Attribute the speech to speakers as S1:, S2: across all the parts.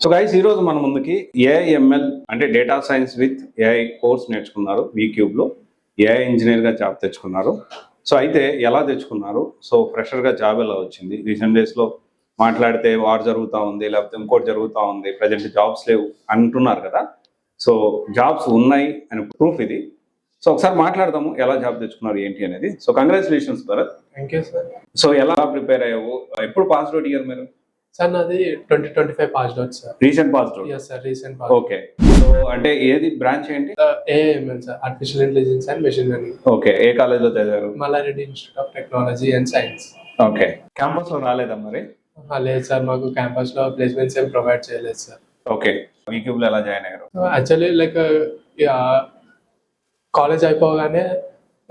S1: So guys ఈ రోజు మన ముందుకి ఏఐఎంఎల్ అంటే data science with AI course నేర్చుకున్నారు వీక్యూబ్ లో. ఏఐ ఇంజనీర్ గా జాబ్ తెచ్చుకున్నారు. సో అయితే ఎలా తెచ్చుకున్నారు, సో ఫ్రెషర్ గా జాబ్ ఎలా వచ్చింది, రీసెంట్ డేస్ లో మాట్లాడితే వార్ జరుగుతూ ఉంది, లేకపోతే ఇంకోటి జరుగుతూ ఉంది, ప్రజెంట్ జాబ్స్ లేవు అంటున్నారు కదా. సో జాబ్స్ ఉన్నాయి అని ప్రూఫ్ ఇది. సో ఒకసారి మాట్లాడదాము ఎలా జాబ్ తెచ్చుకున్నారు ఏంటి అనేది. So congratulations Bharat.
S2: Thank you sir.
S1: So ఎలా ప్రిపేర్ అయ్యావు, ఎప్పుడు పాస్ అవుట్ ఇయర్ మీరు?
S2: సార్ నాది 2025 passed out sir.
S1: Recent pass out?
S2: yes sir, recent pass.
S1: Okay. So అంటే ఏది బ్రాంచ్ ఏంటి?
S2: AIML sir, artificial intelligence and machine learning.
S1: Okay. ఏ college లో చదివారు?
S2: Malla Reddy institute of technology and science.
S1: Okay. Campus లో రాలేదా మరి?
S2: లేదు సార్, మాకు క్యాంపస్ లో ప్లేస్మెంట్స్ ఏం ప్రొవైడ్ చేయలేదు సార్.
S1: ఓకే. వీక్యూబ్ లో ఎలా జాయిన్ అయ్యారు?
S2: యాక్చువల్లీ లైక్ కాలేజ్ అయిపోగానే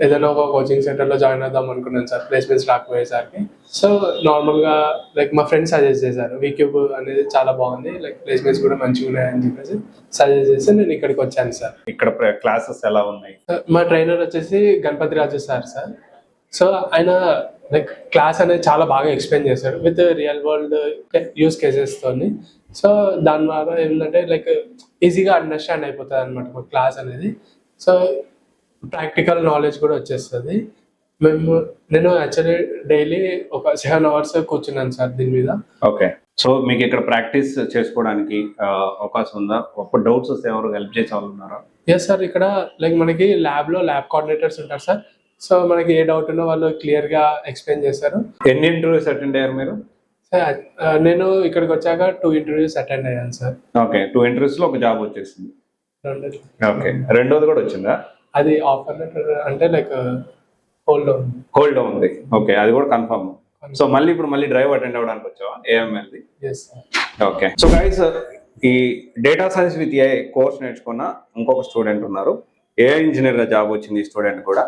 S2: ఏదైనా ఒక కోచింగ్ సెంటర్ లో జాయిన్ అవుదాం అనుకున్నాను సార్, ప్లేస్మెంట్స్ రాకపోయేసరికి. సో నార్మల్ గా లైక్ మా ఫ్రెండ్స్ సజెస్ట్ చేశారు వీక్యూబ్ అనేది చాలా బాగుంది, లైక్ ప్లేస్మెంట్స్ కూడా మంచిగా ఉన్నాయని చెప్పేసి సజెస్ట్ చేసి నేను ఇక్కడికి వచ్చాను సార్.
S1: ఇక్కడ క్లాసెస్ ఎలా ఉన్నాయి?
S2: మా ట్రైనర్ వచ్చేసి గణపతి రాజు సార్. సో ఆయన లైక్ క్లాస్ అనేది చాలా బాగా ఎక్స్ప్లెయిన్ చేశారు with real world use cases తోని. సో దాని ద్వారా ఏంటంటే లైక్ ఈజీగా అండర్స్టాండ్ అయిపోతుంది అనమాట క్లాస్ అనేది. సో ప్రాక్టికల్ నాలెడ్జ్ కూడా వచ్చేస్తుంది. నేను యాక్చువల్లీ డైలీ ఒక 7 hours కూర్చున్నాను సార్ దీని మీద.
S1: ఓకే. సో మీకు ఇక్కడ ప్రాక్టీస్ చేసుకోవడానికి అవకాశం ఉందా? ఒక డౌట్స్ వస్తే ఎవరు హెల్ప్ చేసే వాళ్ళు ఉన్నారా?
S2: ఎస్ సార్, ఇక్కడ లైక్ మనకి ల్యాబ్ కోఆర్డినేటర్స్ ఉంటారు సార్. సో మనకి ఏ డౌట్ ఉన్నా వాళ్ళు క్లియర్ గా ఎక్స్ప్లెయిన్ చేస్తారు.
S1: ఎన్ని ఇంటర్వ్యూస్ అటెండ్ అయ్యారు మీరు?
S2: సార్ నేను ఇక్కడికి వచ్చాక 2 interviews అటెండ్ అయ్యాను సార్.
S1: ఓకే. 2 interviews లో ఒక జాబ్ వచ్చేసింది. ఓకే. రెండోది కూడా వచ్చిందా?
S2: అది ఆఫర్ లెటర్ అంటే లైక్ హోల్డ్
S1: ఉంది. ఓకే, అది కూడా కన్ఫర్మ్. సో మళ్ళీ ఇప్పుడు డ్రైవ్ అటెండ్ అవ్వడానికి వచ్చావా ఏఎంఎల్ ది? ఓకే. సో గైస్, ఈ data science with AI course నేర్చుకున్న ఇంకొక స్టూడెంట్ ఉన్నారు, ఏఐ ఇంజనీర్ గా జాబ్ వచ్చింది ఈ స్టూడెంట్ కూడా.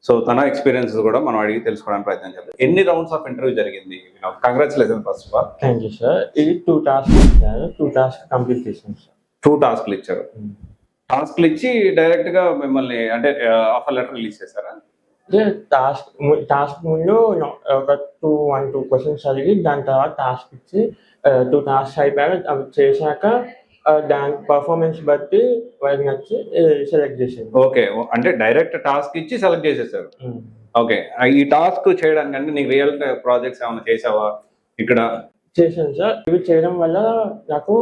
S1: సో తన ఎక్స్పీరియన్స్ కూడా మనం అడిగి తెలుసుకోవడానికి ప్రయత్నం చేద్దాం. ఎన్ని రౌండ్స్ ఆఫ్ ఇంటర్వ్యూ జరిగింది? Congratulation first of all.
S3: Thank you sir. ఇది 2 tasks ఇచ్చారు, 2 tasks కంప్లీట్ చేసాం సార్.
S1: 2 tasks ఇచ్చారు. టాస్క్లు ఇచ్చి డైరెక్ట్ గా మిమ్మల్ని అంటే ఆఫర్ లెటర్ రిలీజ్ చేశారా?
S3: టాస్క్ ముందు ఒక 2 questions అడిగి దాని తర్వాత టాస్క్ ఇచ్చి 2 tasks అయిపోయాక అవి చేశాక దాని పర్ఫార్మెన్స్ బట్టి వాళ్ళకి నచ్చి సెలెక్ట్ చేసేది.
S1: ఓకే. అంటే డైరెక్ట్ టాస్క్ ఇచ్చి సెలెక్ట్ చేసేసారు. ఓకే. ఈ టాస్క్ చేయడానికి నీకు రియల్ ప్రాజెక్ట్స్ ఏమైనా చేసావా ఇక్కడ?
S3: చేశాను సార్. ఇవి చేయడం వల్ల నాకు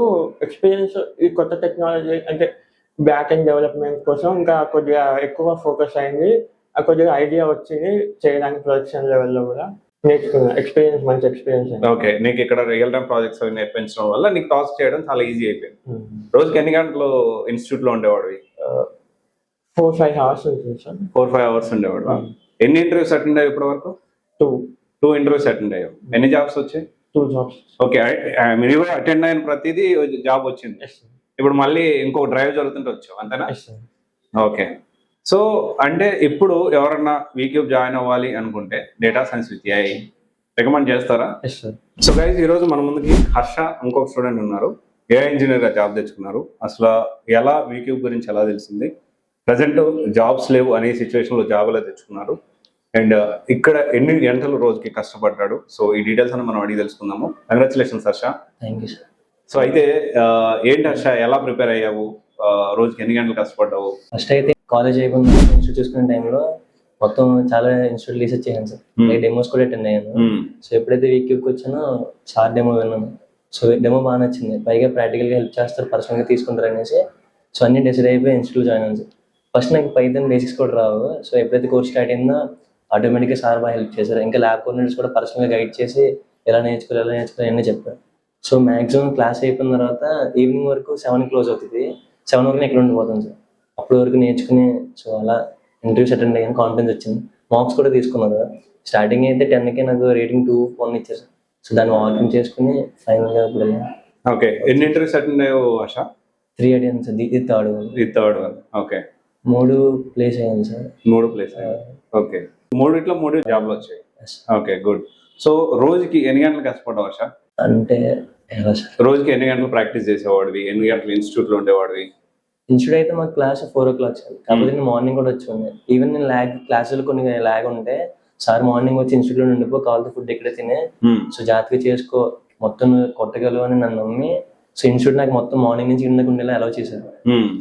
S3: ఎక్స్పీరియన్స్, ఈ కొత్త టెక్నాలజీ అంటే బ్యాక్ ఎండ్ డెవలప్మెంట్ కోసం ఇంకా కొద్దిగా ఎక్కువ ఫోకస్ అయింది. కొద్దిగా ఐడియా వచ్చింది చేయడానికి, ప్రొడక్షన్ లెవెల్లో కూడా నేర్చుకున్నా. మంచి ఎక్స్పీరియన్స్.
S1: ఓకే. నీకు ఇక్కడ రియల్ టైమ్ ప్రాజెక్ట్స్ అవి నేర్పించడం వల్ల నీకు టాస్క్ చేయడం చాలా ఈజీ అయిపోయింది. రోజుకి ఎన్ని గంటలు ఇన్స్టిట్యూట్ లో ఉండేవాడివి?
S3: 4-5 hours ఉంటుంది సార్.
S1: 4-5 hours ఉండేవాడు. ఎన్ని ఇంటర్వ్యూస్ అటెండ్ అయ్యావు ఇప్పటి వరకు?
S3: 2
S1: interviews అటెండ్ అయ్యావు. ఎన్ని జాబ్స్ వచ్చాయి?
S3: 2 jobs.
S1: ఓకే. మీరు అటెండ్ అయిన ప్రతిదీ జాబ్ వచ్చింది. ఇప్పుడు మళ్ళీ ఇంకో డ్రైవ్ జరుగుతుంటే వచ్చావు, అంతేనా? ఓకే. సో అంటే ఇప్పుడు ఎవరన్నా వీక్యూబ్ జాయిన్ అవ్వాలి అనుకుంటే data science with AI recommend చేస్తారా? సో గైస్, ఈ రోజు మన ముందుకి హర్ష ఇంకొక స్టూడెంట్ ఉన్నారు, ఏఐ ఇంజనీర్ గా జాబ్ తెచ్చుకున్నారు. అసలు ఎలా వీక్యూబ్ గురించి ఎలా తెలిసింది, ప్రజెంట్ జాబ్స్ లేవు అనే సిచ్యువేషన్ లో జాబ్ ఎలా తెచ్చుకున్నారు, అండ్ ఇక్కడ ఎన్ని గంటలు రోజుకి కష్టపడ్డాడు. సో ఈ డీటెయిల్స్ అని మనం అడిగి తెలుసుకుందాము. Congratulations Harsha.
S3: Thank you sir.
S1: So అయితే ఏంటి హర్ష, ఎలా ప్రిపేర్ అయ్యావు, రోజుకి ఎన్ని గంటలు కష్టపడ్డావు?
S4: ఫస్ట్ అయితే కాలేజ్ అయిపోయిన ఇన్స్టిట్యూట్ చూసుకునే టైంలో మొత్తం చాలా ఇన్స్టిట్యూట్ రీసెర్చ్ చేశాను సార్. డెమోస్ కూడా అటెండ్ అయ్యాను. సో ఎప్పుడైతే వీక్యూబ్కి వచ్చానో సార్ డెమో విన్నాను. సో డెమో బాగా నచ్చింది, పైగా ప్రాక్టికల్గా హెల్ప్ చేస్తారు, పర్సనల్గా తీసుకుంటారు అనేసి సో అన్ని డిసైడ్ అయిపోయి ఇన్స్టిట్యూట్ జాయిన్ అయ్యాను సార్. ఫస్ట్ నాకు పైథాన్ బేసిక్స్ కూడా రావు. సో ఎప్పుడైతే కోర్స్ స్టార్ట్ అయిందో ఆటోమేటిక్గా సార్ బాగా హెల్ప్ చేశారు. ఇంకా ల్యాబ్ కోఆర్డినేటర్స్ కూడా పర్సనల్గా గైడ్ చేసి ఎలా నేర్చుకోవాలి అన్నీ చెప్పారు. సో మ్యాక్సిమం క్లాస్ అయిపోయిన తర్వాత ఈవినింగ్ వరకు 7 క్లోజ్ అవుతుంది. 7 వరకు ఇక్కడ ఉండిపోతాను సార్. అప్పటి వరకు నేర్చుకుని సో అలా ఇంటర్వ్యూస్ అటెండ్ అయ్యాను, కాన్ఫిడెన్స్ వచ్చింది. మార్క్స్ కూడా తీసుకున్నారు. స్టార్టింగ్ అయితే 10కి నాకు రేటింగ్ 2.1 ఇచ్చారు. సో దాన్ని వాకింగ్ చేసుకుని ఫైనల్గా ఇప్పుడు వెళ్ళాను.
S1: ఓకే. ఎన్ని ఇంటర్వ్యూస్ అటెండ్ అయ్యావు ఆశ?
S4: 3 అడిగాను సార్. ఇది థర్డ్ వన్.
S1: ఓకే.
S4: 3 ప్లేస్ అయ్యాను సార్.
S1: 3 ప్లేస్. ఓకే. 3 జాబ్లు వచ్చాయి. Okay, good. సో రోజుకి ఎన్ని గంటలు కష్టపడ్డావు ఆశ?
S4: అంటే
S1: రోజుకి ఎన్ని గంటలు ప్రాక్టీస్ చేసేవాడివి, ఎన్ని గంటలు ఇన్స్టిట్యూట్ లో ఉండేవాడివి?
S4: ఇన్స్టిట్యూట్ అయితే మాకు క్లాస్ 4 o'clock సార్. కాకపోతే నేను మార్నింగ్ కూడా వచ్చి ఉండే. ఈవెన్ నేను క్లాసులు కొన్ని ల్యాగ్ ఉంటే సార్ మార్నింగ్ వచ్చి ఇన్స్టిట్యూట్ లో ఉండిపో, కావాల్సిన ఫుడ్ ఇక్కడే తినే, సో జాగ్రత్తగా చేసుకో, మొత్తం కొట్టగలవు అని నన్ను నమ్మి సో ఇన్స్టిట్యూట్ నాకు మొత్తం మార్నింగ్ నుంచి ఈవినింగ్ ఉండేలా అలౌ చేశారు.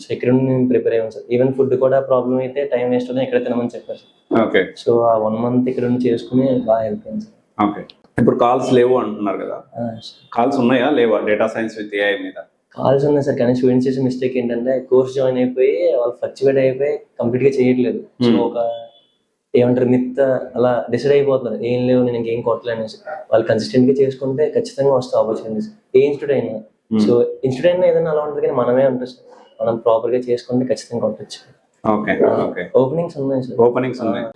S4: సో ఇక్కడ నుండి నేను ప్రిపేర్ అయ్యాను సార్. ఈవెన్ ఫుడ్ కూడా ప్రాబ్లం అయితే టైం వేస్ట్ అవుతుంది ఇక్కడ తినమని చెప్పారు సార్.
S1: ఓకే.
S4: సో ఆ 1 month ఇక్కడ నుండి చేసుకుని బాగా హెల్ప్ అయింది సార్.
S1: ఓకే. ఇప్పుడు కాల్స్ లేవు అంటున్నారు కదా, కాల్స్ ఉన్నాయా లేవా డేటా సైన్స్ విత్ ఏఐ మీద?
S4: కాల్స్ ఉన్నాయి సార్, కానీ స్టూడెంట్స్ చేసే మిస్టేక్ ఏంటంటే కోర్స్ జాయిన్ అయిపోయి వాళ్ళు ఫ్లక్చువేట్ అయిపోయి కంప్లీట్ గా చేయట్లేదు. సో ఒక ఏమంటారు మిత్ అలా డిసైడ్ అయిపోతున్నారు, ఏం లేవు నేను ఇంకేం కొట్టలేను. వాళ్ళు కన్సిస్టెంట్ గా చేసుకుంటే ఖచ్చితంగా వస్తాయి ఆపర్చునిటీస్ ఏ ఇన్స్టిట్యూట్ అయినా. సో ఇన్స్టిట్యూట్ అయినా ఏదైనా అలా ఉంటుంది, కానీ మనమే ఉంటుంది సార్, మనం ప్రాపర్ గా చేసుకుంటే ఖచ్చితంగా కొట్టచ్చు.
S1: ఓకే. ఓకే.
S4: ఓపెనింగ్స్ ఉన్నాయి సార్.
S1: ఓపెనింగ్స్ ఉన్నాయి.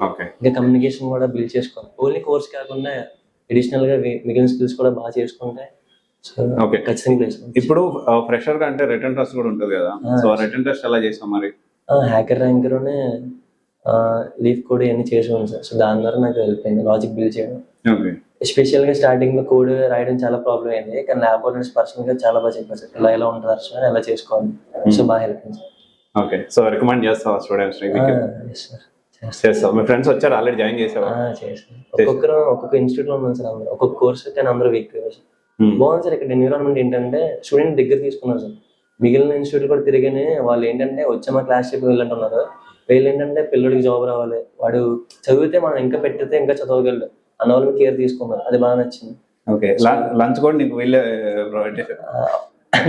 S1: ఓకే.
S4: ఇంకా కమ్యూనికేషన్ కూడా బిల్డ్ చేసుకోవాలి. ఓన్లీ కోర్స్ కాకుండా అడిషనల్ గా మిగిలిన స్కిల్స్ కూడా బాగా చేసుకుంటే
S1: ఓకే
S4: ఖచ్చితంగా ప్లేస్.
S1: ఇప్పుడు ఫ్రెషర్ గా అంటే రిటర్న్ టెస్ట్ కూడా ఉంటుంది కదా, సో రిటర్న్ టెస్ట్ ఎలా చేస్తాం మరి?
S4: హ్యాకర్ ర్యాంకర్లోనే లీఫ్ కోడ్ ఇవన్నీ చేసాను సార్. సో దాని ద్వారా నాకు హెల్ప్ అయింది లాజిక్ బిల్డ్ చేయడం.
S1: ఓకే.
S4: ఎస్పెషల్ గా స్టార్టింగ్ లో కోడ్ రాయడం చాలా ప్రాబ్లం అయింది, కానీ ల్యాబ్ ఆర్డినెన్స్ పర్సనల్ గా చాలా బాగా చెప్పారు సార్, ఇలా ఉంటారు సార్, ఎలా చేసుకోవాలి. సో బాగా హెల్ప్ అయింది సార్.
S1: ఓకే. సో రికమెండ్ చేస్తావా స్టూడెంట్స్? చేస్తావు. మీ ఫ్రెండ్స్ వచ్చారు ఆల్రెడీ జాయిన్ చేసావా?
S4: చేస్తాను. ఒక్కొక్క ఇన్స్టిట్యూట్ లో ఉన్నాను సార్, అందరూ ఒక్కొక్క కోర్స్, కానీ అందరూ వీక్ బాగుంది సార్. ఇక్కడ ఎన్విరాన్మెంట్ ఏంటంటే స్టూడెంట్ దగ్గర తీసుకున్నారు సార్. మిగిలిన ఇన్స్టిట్యూట్ కూడా తిరిగానే వాళ్ళు ఏంటంటే వచ్చామా క్లాస్ చెప్పి వెళ్ళంటున్నారు. వీళ్ళు ఏంటంటే పిల్లడికి జాబ్ రావాలి, వాడు చదివితే మనం ఇంకా పెట్టితే ఇంకా చదవగలడు అన్న వాళ్ళు కేర్ తీసుకున్నారు, అది బాగా నచ్చింది.
S1: ఓకే. లంచ్ కూడా నీకు వీళ్ళే ప్రొవైడ్ చేశారు?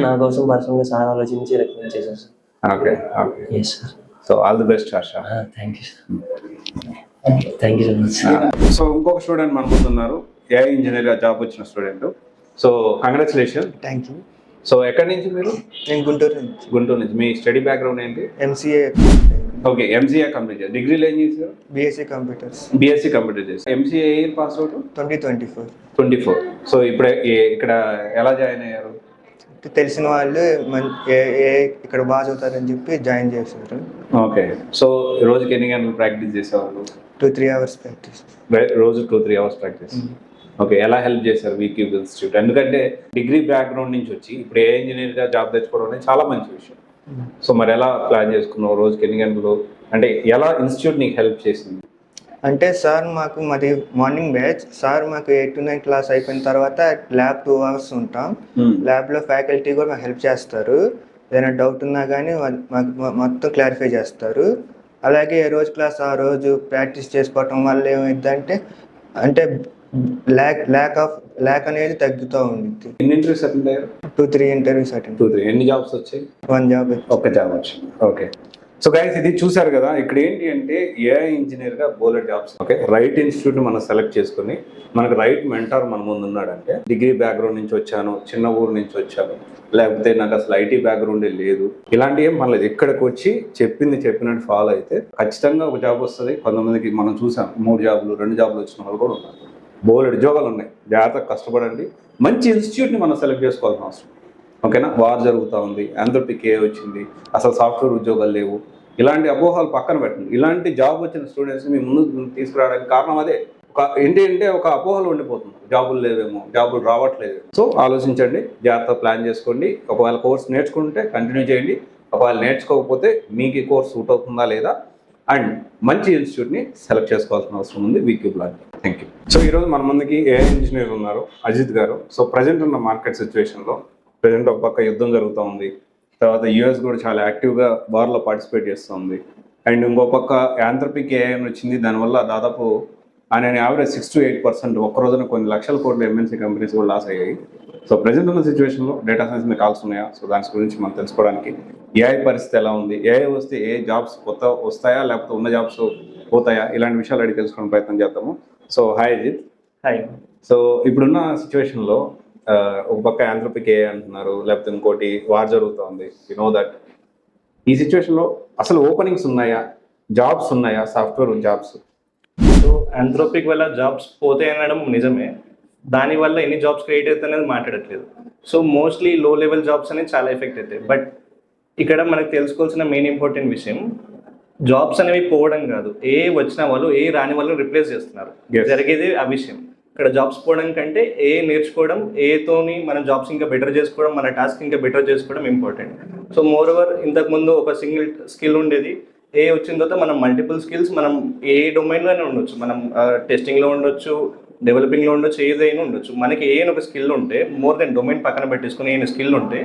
S4: నా కోసం పర్సనల్ గా సార్ ఆలోచించి రికమెండ్ చేశారు sir.
S1: Okay. Okay.
S4: Yes sir.
S1: So all the best Harsha.
S4: Thank you sir. Thank you so much.
S1: So ఇంకొక స్టూడెంట్ మన ముందు ఉన్నారు, ఏఐ ఇంజనీర్ గా జాబ్ వచ్చిన student. So congratulation.
S5: Thank you.
S1: So ఎక్కడి నుంచి మీరు?
S5: నేను గుంటూరు నుంచి.
S1: గుంటూరు నుంచి. మీ స్టడీ బ్యాక్గ్రౌండ్ ఏంటి?
S5: ఎంసీఏ.
S1: ఓకే. ఎంసీఏ కంప్లీట్ చేశారు. డిగ్రీలో ఏం చేశారు?
S5: BSc computers.
S1: బీఎస్సీ కంప్యూటర్ చేశారు. MCA year pass out?
S5: 2024.
S1: 24. So ఇప్పుడు ఇక్కడ ఎలా జాయిన్ అయ్యారు?
S5: తెలిసిన వాళ్ళు ఇక్కడ బాగా చదువుతారని చెప్పి జాయిన్ చేశారు.
S1: ఓకే. సో రోజుకి ఎన్ని గంటలు ప్రాక్టీస్ చేసేవాళ్ళు?
S5: 2-3 hours ప్రాక్టీస్.
S1: రోజు 2-3 hours ప్రాక్టీస్. ఓకే. ఎలా హెల్ప్ చేశారు వీక్యూబ్ ఇన్స్టిట్యూట్? ఎందుకంటే డిగ్రీ బ్యాక్గ్రౌండ్ నుంచి వచ్చి ఇప్పుడు ఏ ఇంజనీర్ గా జాబ్ తెచ్చుకోవడం అనేది చాలా మంచి విషయం. సో మరి ఎలా ప్లాన్ చేసుకున్నావు? రోజుకి ఎన్ని గంటలు, అంటే ఎలా ఇన్స్టిట్యూట్ నీకు హెల్ప్ చేసింది?
S5: అంటే సార్ మాది మార్నింగ్ బ్యాచ్. సార్ మాకు 8 to 9 క్లాస్ అయిపోయిన తర్వాత ల్యాబ్ 2 hours ఉంటాం. ల్యాబ్లో ఫ్యాకల్టీ కూడా మాకు హెల్ప్ చేస్తారు, ఏదైనా డౌట్ ఉన్నా కానీ మాకు మొత్తం క్లారిఫై చేస్తారు. అలాగే ఏ రోజు క్లాస్ ఆ రోజు ప్రాక్టీస్ చేసుకోవటం వల్ల ఏమైందంటే అంటే ల్యాక్ అనేది తగ్గుతూ ఉండిద్ది.
S1: ఎన్ని ఇంటర్వ్యూస్ అటెండ్ అయ్యారు?
S5: 2-3 ఇంటర్వ్యూస్ అటెండ్.
S1: 2-3. ఎన్ని జాబ్స్ వచ్చాయి?
S5: 1 జాబ్.
S1: ఒక్క జాబ్ వచ్చింది. ఓకే. సో గైస్ ఇది చూసారు కదా, ఇక్కడ ఏంటి అంటే ఏఐ ఇంజనీర్ గా బోలెడ్ జాబ్స్. ఓకే. రైట్ ఇన్స్టిట్యూట్ మనం సెలెక్ట్ చేసుకుని మనకు రైట్ మెంటార్ మన ముందు ఉన్నాడంటే, డిగ్రీ బ్యాక్గ్రౌండ్ నుంచి వచ్చాను, చిన్న ఊరు నుంచి వచ్చాను, లేకపోతే నాకు అసలు ఐటీ బ్యాక్గ్రౌండే లేదు, ఇలాంటి ఏం పర్లేదు, ఇక్కడికి వచ్చి చెప్పినట్టు ఫాలో అయితే ఖచ్చితంగా ఒక జాబ్ వస్తుంది. కొంతమందికి మనం చూసాం 3 జాబులు 2 జాబులు వచ్చిన వాళ్ళు కూడా ఉన్నారు. బోలెడ్ ఉద్యోగాలు ఉన్నాయి. జాగ్రత్తగా కష్టపడండి. మంచి ఇన్స్టిట్యూట్ని మనం సెలెక్ట్ చేసుకోవాల్సిన అవసరం. ఓకేనా? వార్ జరుగుతూ ఉంది, ఆంథ్రోపిక్ ఏ వచ్చింది, అసలు సాఫ్ట్వేర్ ఉద్యోగాలు లేవు, ఇలాంటి అపోహలు పక్కన పెట్టండి. ఇలాంటి జాబ్ వచ్చిన స్టూడెంట్స్ మీ ముందు తీసుకురావడానికి కారణం అదే. ఏంటి అంటే ఒక అపోహలు ఉండిపోతుంది, జాబులు లేవేమో, జాబులు రావట్లేదు. సో ఆలోచించండి, జాగ్రత్త ప్లాన్ చేసుకోండి. ఒకవేళ కోర్స్ నేర్చుకుంటే కంటిన్యూ చేయండి, ఒకవేళ నేర్చుకోకపోతే మీకు ఈ కోర్స్ సూట్ అవుతుందా లేదా, అండ్ మంచి ఇన్స్టిట్యూట్ని సెలెక్ట్ చేసుకోవాల్సిన అవసరం ఉంది వీక్యూబ్ లాంటి. Thank you. సో ఈరోజు మన ముందుకి ఏఐ ఇంజనీర్ ఉన్నారు, అజిత్ గారు. సో ప్రజెంట్ ఉన్న మార్కెట్ సిచ్యువేషన్లో ప్రజెంట్ ఒక పక్క యుద్ధం జరుగుతూ ఉంది, తర్వాత యూఎస్ కూడా చాలా యాక్టివ్గా వార్లో పార్టిసిపేట్ చేస్తుంది, అండ్ ఇంకో పక్క యాంథ్రోపిక్ ఏఐ వచ్చింది. దానివల్ల దాదాపు ఆయన యావరేజ్ 6 to 8% ఒక్క రోజున కొన్ని లక్షల కోట్ల ఎంఎన్సీ కంపెనీస్ కూడా లాస్ అయ్యాయి. సో ప్రజెంట్ ఉన్న సిచ్యువేషన్లో డేటా సైన్స్ మీద కాల్స్ ఉన్నాయా, సో దాని గురించి మనం తెలుసుకోవడానికి ఏఐ పరిస్థితి ఎలా ఉంది, ఏఐ వస్తే ఏ జాబ్స్ కొత్త వస్తాయా లేకపోతే ఉన్న జాబ్స్ పోతాయా, ఇలాంటి విషయాలు అడిగి తెలుసుకోవడం ప్రయత్నం చేద్దాము. So hi Ajith.
S4: Hi.
S1: So ఇప్పుడున్న సిచ్యువేషన్లో ఒక పక్క యాంథ్రోపిక్ ఏఐ అంటున్నారు, లేకపోతే ఇంకోటి వార్ జరుగుతుంది, యు నో దట్. ఈ సిచ్యువేషన్లో అసలు ఓపెనింగ్స్ ఉన్నాయా, జాబ్స్ ఉన్నాయా, సాఫ్ట్వేర్ జాబ్స్?
S6: సో ఆంథ్రోపిక్ వల్ల జాబ్స్ పోతాయి అనడం నిజమే, దానివల్ల ఎన్ని జాబ్స్ క్రియేట్ అవుతాయి అనేది మాట్లాడట్లేదు. సో మోస్ట్లీ లో లెవెల్ జాబ్స్ అనేది చాలా ఎఫెక్ట్ అవుతాయి. బట్ ఇక్కడ మనకు తెలుసుకోవాల్సిన మెయిన్ ఇంపార్టెంట్ విషయం, జాబ్స్ అనేవి పోవడం కాదు, ఏ వచ్చిన వాళ్ళు ఏ రాని వాళ్ళు రిప్లేస్ చేస్తున్నారు. జరిగేది ఆ విషయం. ఇక్కడ జాబ్స్ పోవడం కంటే ఏ నేర్చుకోవడం, ఏతోని మన జాబ్స్ ఇంకా బెటర్ చేసుకోవడం, మన టాస్క్ ఇంకా బెటర్ చేసుకోవడం ఇంపార్టెంట్. సో మోర్ ఓవర్ ఇంతకుముందు ఒక సింగిల్ స్కిల్ ఉండేది, ఏ వచ్చిన తర్వాత మనం మల్టిపుల్ స్కిల్స్ మనం ఏ డొమైన్లోనే ఉండొచ్చు. మనం టెస్టింగ్లో ఉండొచ్చు, డెవలపింగ్లో ఉండొచ్చు, ఏదైనా ఉండొచ్చు. మనకి ఏ ఒక స్కిల్ ఉంటే, మోర్ దెన్ డొమైన్ పక్కన పెట్టేసుకుని ఏ స్కిల్ ఉంటే,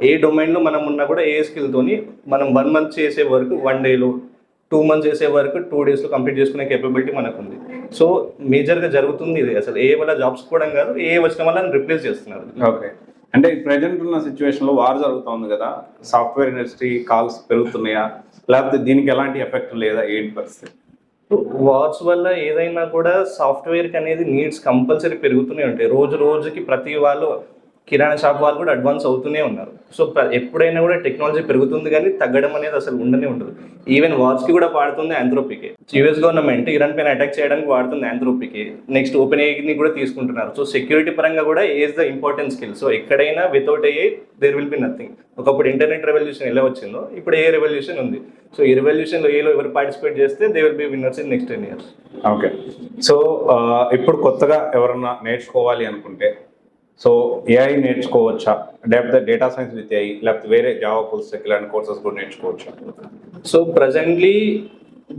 S6: ఏ డొమైన్లో మనం ఉన్నా కూడా ఏ స్కిల్తోని మనం 1 month చేసే వరకు 1 dayలో, 2 months చేసే వరకు 2 daysలో కంప్లీట్ చేసుకునే కేపబిలిటీ మనకు ఉంది. సో మేజర్గా జరుగుతుంది ఇది. అసలు ఏ వల్ల జాబ్స్ కూడా కాదు, ఏ వచ్చిన వల్ల రిప్లేస్ చేస్తున్నారు.
S1: ఓకే, అంటే ప్రజెంట్ ఉన్న సిచ్యువేషన్లో వార్ జరుగుతుంది కదా, సాఫ్ట్వేర్ ఇండస్ట్రీ కాల్స్ పెరుగుతున్నాయా, లేకపోతే దీనికి ఎలాంటి ఎఫెక్ట్ లేదా, ఏంటి పరిస్థితి?
S6: వార్స్ వల్ల ఏదైనా కూడా సాఫ్ట్వేర్కి అనేది నీడ్స్ కంపల్సరీ పెరుగుతూనే ఉంటాయి. రోజుకి ప్రతి వాళ్ళు, కిరాణా షాప్ వాళ్ళు కూడా అడ్వాన్స్ అవుతూనే ఉన్నారు. సో ఎప్పుడైనా కూడా టెక్నాలజీ పెరుగుతుంది కానీ తగ్గడం అనేది అసలు ఉండనే ఉండదు. ఈవెన్ వార్స్కి కూడా వాడుతుంది ఆంథ్రోపికే. యూఎస్ గవర్నమెంట్ ఇరాన్ పైన అటాక్ చేయడానికి వాడుతుంది ఆంథ్రోపికే. నెక్స్ట్ ఓపెన్ ఏఐని కూడా తీసుకుంటున్నారు. సో సెక్యూరిటీ పరంగా కూడా AI is the important skill. So ఎక్కడైనా without AI there will be nothing. ఒకప్పుడు ఇంటర్నెట్ రెవల్యూషన్ ఎలా వచ్చిందో ఇప్పుడు ఏ రెవల్యూషన్ ఉంది. సో ఈ రెవల్యూషన్లో ఏలో ఎవరు పార్టిసిపేట్ చేస్తే they will be winners in next 10 years.
S1: Okay, so ఇప్పుడు కొత్తగా ఎవరన్నా నేర్చుకోవాలి అనుకుంటే, సో ఏఐ నేర్చుకోవచ్చా, లేకపోతే డేటా సైన్స్ విత్ ఏఐ, లేకపోతే వేరే జావా ఫుల్ స్టాక్ ఇలాంటి కోర్సెస్ కూడా నేర్చుకోవచ్చా?
S6: So presently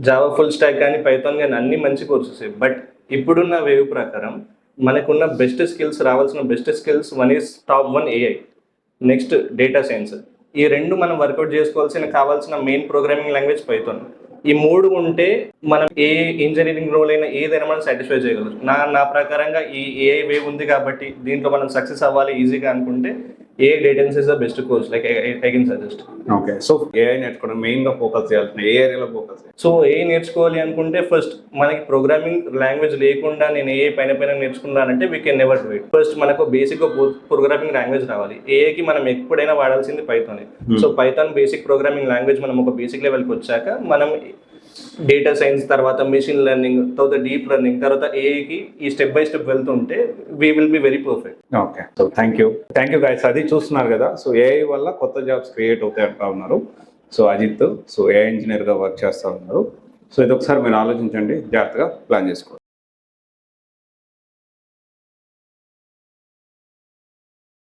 S6: Java full stack కానీ పైథాన్ కానీ అన్ని మంచి కోర్సెస్. బట్ ఇప్పుడున్న వేవ్ ప్రకారం మనకున్న బెస్ట్ స్కిల్స్, రావాల్సిన best skills, 1 is top 1 AI, next data science. ఈ 2 మనం వర్కౌట్ చేసుకోవాల్సిన కావాల్సిన మెయిన్ ప్రోగ్రామింగ్ లాంగ్వేజ్ పైథాన్. ఈ 3 ఉంటే మనం ఏ ఇంజనీరింగ్ రోల్ అయినా ఏదైనా మనం సాటిస్ఫై చేయగలం. నా ప్రకారంగా ఈ ఏఐ వేవ్ ఉంది కాబట్టి దీంట్లో మనం సక్సెస్ అవ్వాలి ఈజీగా అనుకుంటే a data science is the best course, like I can suggest.
S1: Okay, so AI నేర్చుకోవడం మెయిన్గా ఫోకస్ చేయాల్సిన ఏ ఏరియాలో ఫోకస్?
S6: సో ఏఐ నేర్చుకోవాలి అనుకుంటే ఫస్ట్ మనకి ప్రోగ్రామింగ్ లాంగ్వేజ్ లేకుండా నేను ఏఐ పైన నేర్చుకున్నానంటే we can never do it. First మనకు బేసిక్ ప్రోగ్రామింగ్ లాంగ్వేజ్ రావాలి. ఏఐకి మనం ఎప్పుడైనా వాడాల్సింది Python. So Python basic programming language మనం ఒక బేసిక్ లెవెల్కి వచ్చాక మనం డేటా సైన్స్, తర్వాత మెషిన్ లెర్నింగ్, తర్వాత డీప్ లెర్నింగ్, తర్వాత ఏఐకి ఈ స్టెప్ బై స్టెప్ వెళ్తుంటే we will be very perfect.
S1: Okay, so thank you guys. అది చూస్తున్నారు కదా, సో ఏఐ వల్ల కొత్త జాబ్స్ క్రియేట్ అవుతాయి అంటా ఉన్నారు. సో అజిత్ సో ఏఐ ఇంజనీర్గా వర్క్ చేస్తూ ఉన్నారు. సో ఇది ఒకసారి మీరు ఆలోచించండి, జాగ్రత్తగా ప్లాన్ చేసుకోండి.